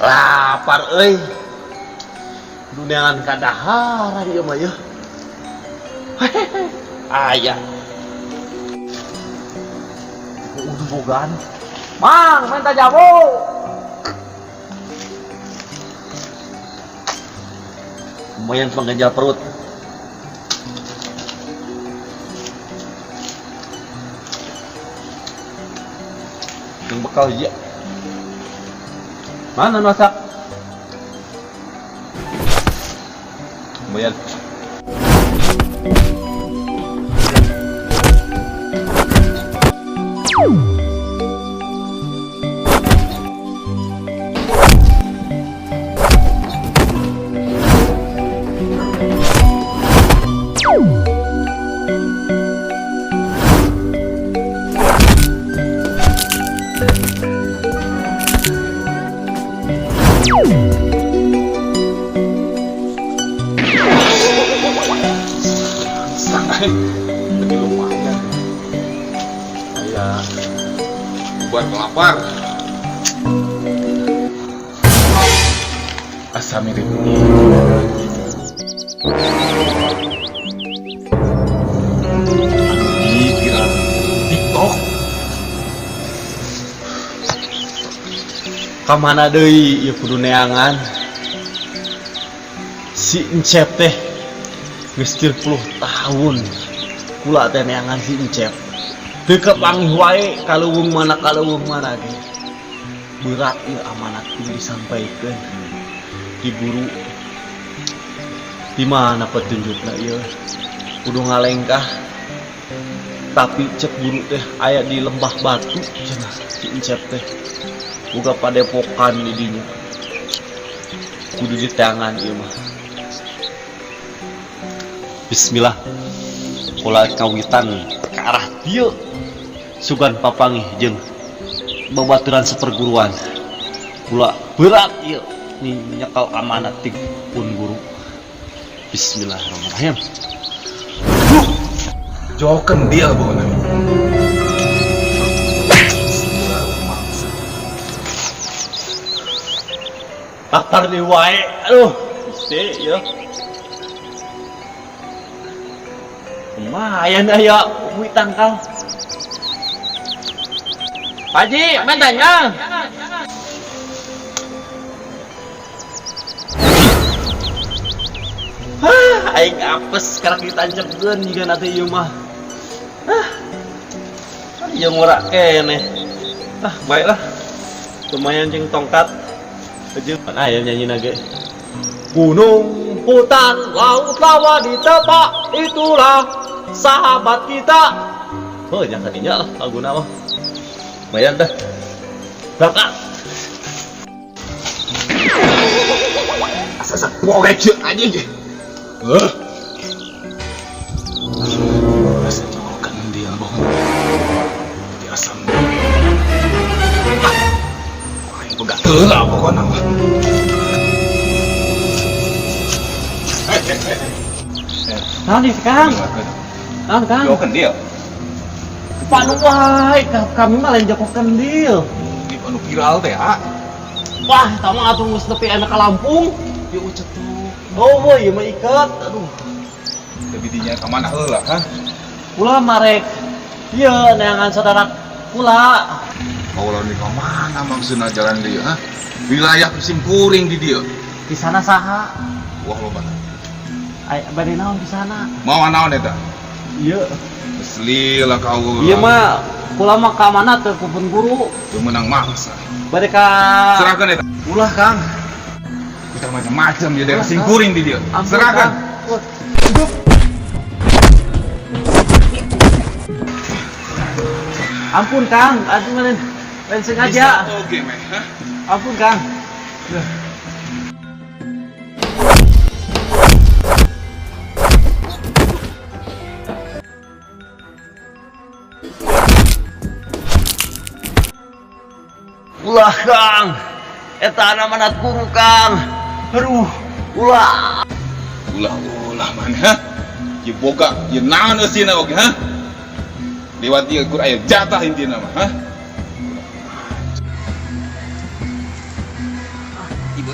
Lapar euy. Duneangan kadaharan ieu mah yeuh. Aya. Udah bogaan. Mang, minta jamu. Lumayan pengganjal perut. Yang bekal aja. Mana masak? Lumayan. Tapi lumayan kayak buat lapar. Asa mirip di viral TikTok. Kamana deui ieu kudu neangan. Si Encep teh geus 30 tahun kula teh neangan si Encep. Teu kepanggih wae kaleuweung mana ge. Berat ieu amanat kudu disampaikeun di guru. Di mana petunjukna ieu? Kudu ngalengkah. Tapi cek guru teh aya di lembah batu cenah si Encep teh. Boga padepokan di dinya. Kudu diteangan ieu mah. Bismillah. Kula kawitan ke arah dieu. Sugan papangih jeung babaturan seperguruan. Kula berat ieu nyekal amanat ti pun guru. Bismillahirrahmanirrahim. Joken dia pokoknya. Lapar di wae. Aduh, gusti ya. Lumayan aya uwi tangkal. Haji, mentanya. Aing apes sekarang ditancepkeun jiga na teh ieu mah. Ieu ngora keneh. Baiklah. Lumayan jeung tongkat. Jeung aya nyanyina ge. Gunung, hutan, laut, lawa di tepak, itulah sahabat kita. Oh, jangan tadinya lah laguna mah. Lumayan dah. Berangkat. Asa poek jeung anjing. Asa joken dia bohong. Di asam. Aing boga heula pokona mah. Naon nih, Kang? Naon, Kang? Joken dia. Panu wae, kami mah lain jokokeun dieu. Di anu viral teh, Wah, eta mah atuh geus nepi anak ka Lampung. Ieu ucet tuh. Oh, boy, ieu mah iket. Aduh. Tapi dinya ka mana heula, Kula marek ieu neangan saudara kula. Kaulah di ka mana maksudna jalan dieu, Wilayah Simkuring di dieu. Di sana saha? Wah, loba. Ai bade naon di sana? Mau naon eta? Ieu. Asli lah kau. Ieu mah kula mah ka mana teh ku pun guru. Teu meunang maksa. Bade ka Serahkeun eta. Ulah, Kang. Kita macam-macam ya daerah Simkuring di dieu. Serahkeun. Ampun, Kang. Aduh, lain sengaja. Oke, meh. Ampun, Kang. Ulah Kang, eta amanat guru Kang. Aduh, ulah. Ulah man ha. Ye boga, ye naon eusina oge ha. Lewat dia kur aya jatah intina mah ha. Ibu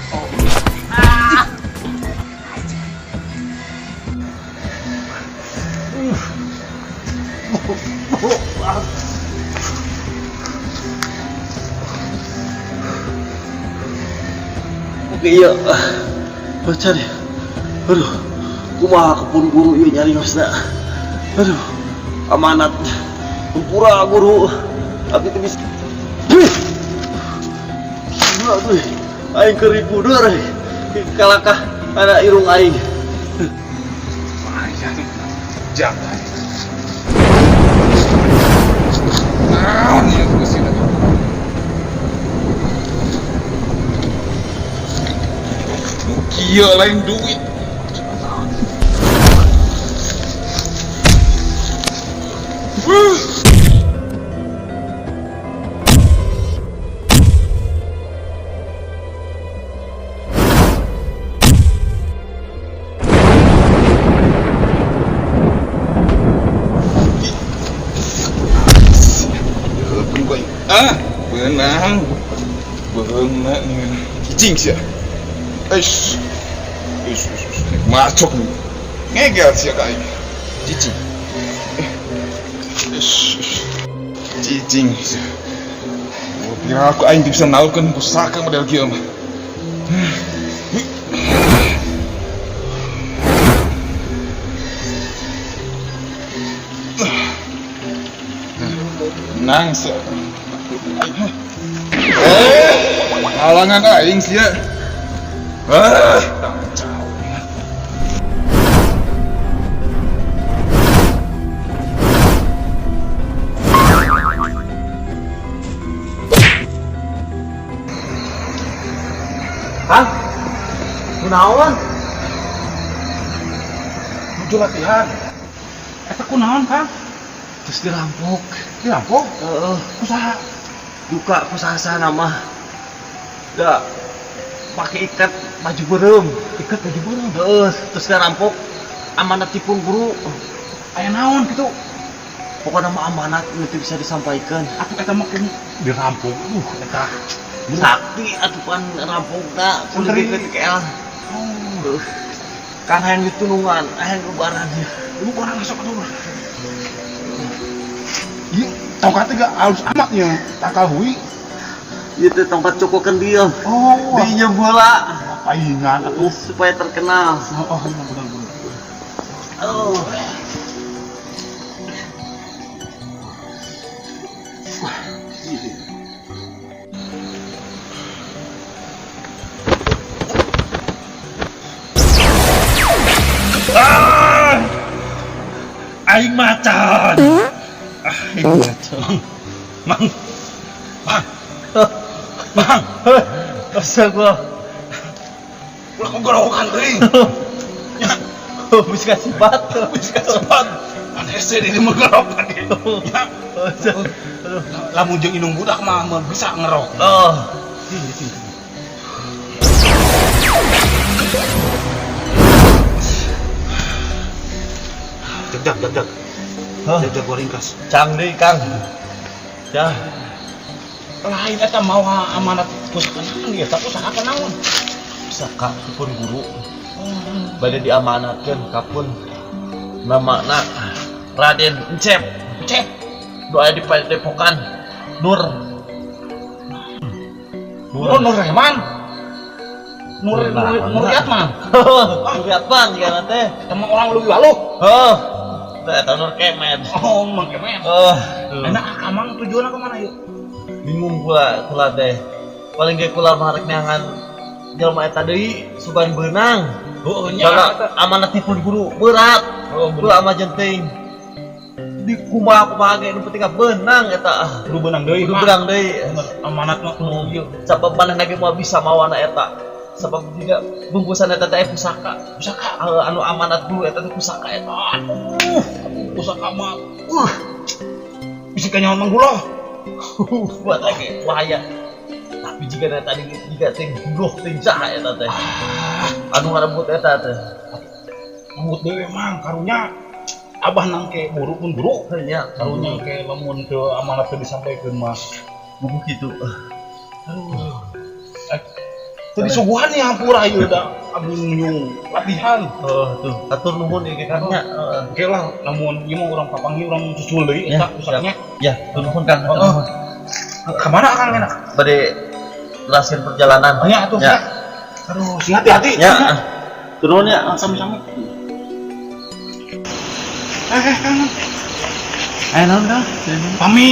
Oke iya, baca deh. Aduh, kumaha kepun guru iya nyari ngosna. Aduh, amanat tempura guru. Tapi itu bisa. Aduh, aing keribu deur. Kalakah ada irung aing. Ayan, jatah. Naon ieu eusina. Kieu lain duit. Benang. Beungeut cicing sia. Eish. Macok nih. Ngegel sia ka aing. Cicing. Cicing sia. Kira aku aing bisa naulkeun pusaka model kieu mah. Nang sia. Halangan aing sia. Kang, kunaon? Nuju latihan. Eta kunaon, Kang? Terus dirampok. Dirampok? Kusaha? Buka kusaha nama. Da pakai ikat baju berem. Ikat baju burung. Terus dirampok amanat tipun guru. Aya naon kitu? Pokoknya nama amanat nanti bisa disampaikan. Atuh eta mah kudu dirampok. Eta Sakti atupan rampokna kudu dikekel. Kan hayang ditulungan, hayang lebaran. Lu orang masuk atuh. Ieu tongkatnya gak halus amatnya. Takahui. Ieu teh tongkat cokokeun dia. Oh, Dinya bola paingan atuh. supaya terkenal. Oh, benar. Oh. Aing macan. Aing macan. Mang. Asa gua. Ulah kogorokan teuing. Bisa kasih batu. Bisa cepat. Aneh sih di menggorokan ge. Lamun jeung inung budak mah bisa ngerok. Oh. Jak. Hah? Jak gua ringkas. Cang deui Kang. Ya. Lain eta mau amanat pusaka naon ieu? Tapi pusaka naon? Pusaka pun guru. Bade diamanatkeun ka pun namana Raden Encep. Doa di Padepokan Nur. Nur Rahman. Nur Yatman. Nur Yatman jika teh. Sama orang lu lalu. Eta Nur Kemet. Oh, Mang Kemet. Enak amang tujuanna ke mana yuk? Bingung pula teh. Paling ge kula mah rek neangan jelema eta deui sugan beunang. Karena amanat tipun guru berat. Kula mah genting. Di kumaha ge nu penting beunang eta. Kudu beunang deui. Amanat mah kudu ieu. Sabab manehna ge moal bisa mawana eta. Sabab juga bungkusan eta teh pusaka. Anu amanat guru eta teh pusaka eta. Pusaka mah. Bisa kanyawan manggula. Buat lagi bahaya. Biji kana tadi jika ting buluh ting saha eta teh. Anu ngarebut eta teh. Rambut dewe mang karunya abah nangke buru pun buru Nya karunya ke lamun ke amanat teu disampaikeun mah buku kitu. aduh tadi suguhan ya hampura ieu da abdi nyung latihan Tuh, atur nuhun ieu kan nya. oke lah lamun ieu mah urang papanggi urang susul deui eta pusatnya Ya, tuh nuhun Kang. Heeh. Kemana Kang enak Bade lasin perjalanan. nya atuh Ya. aduh sing hati-hati Ya. Tuh nuhun ya. sami-sami Kang Ayo naon Kang? pami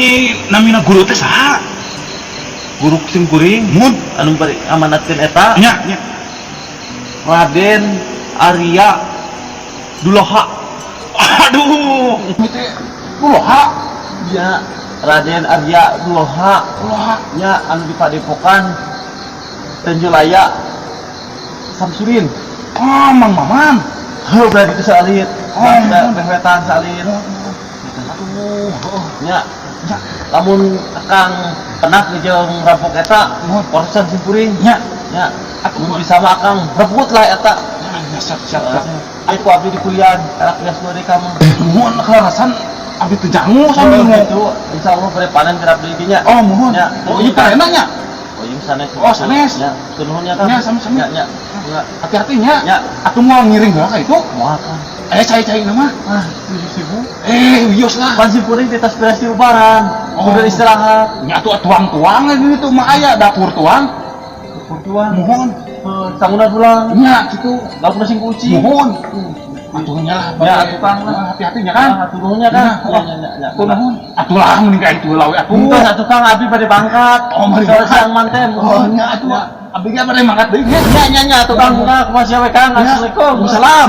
namina guru teh saha Guru sim kuring mun anu bari amanatkeun eta nya Raden Arya Duloha. aduh itu kuloha Ya, Raden Arya Duloha. kuloha Nya anu di Padepokan Tenjulaya Samsurin. oh mang maman Heuh berarti itu salit. Oh, Ada pewetan salit. aduh Nya, lamun Kang penak jeung rampok eta, porsan simpuring. nya Nya, mun bisa mah Kang rebut lah eta. ya siap Aku abdi di kuliah, anak kelas 2 di kamu. mohon kelarasan abdi teu jangu sambil Oh, mau gitu. Insyaallah pada panen kerap di dinya. oh mohon Ya. oh iya pak enaknya Oh, iya sanes. Oh, sanes. Ya, tunuhun ya Kang. Ya, sami-sami. Ya, ya. Ya, hati-hatinya Ya. aku mau ngiring gak kayak itu moal Kang. cai nama Ah, sibuk. wios lah Pan simpuring di tas beres di ubaran. Oh. Udah istirahat. nya tuh tuang gitu mah aya dapur tuang Kurtuan. mohon Sangunan pulang. nya gitu Lauk nasi kucing. mohon atuhnya lah Ya, bae. atuh Kang. hati-hatinya kan Ah, tunuhunnya Kang. Ya, Ya. atuh mohon atuh lah menikah itu lawe atuh Untuk satu Kang abdi pada bangkat. Oh, mari Kalau bangkat. siang manten. oh nya atuh abdi ge pada mangkat deui nya Ya, nya, nya, tukang kumaha sia we Kang. Ya. Assalamualaikum. Waalaikumsalam.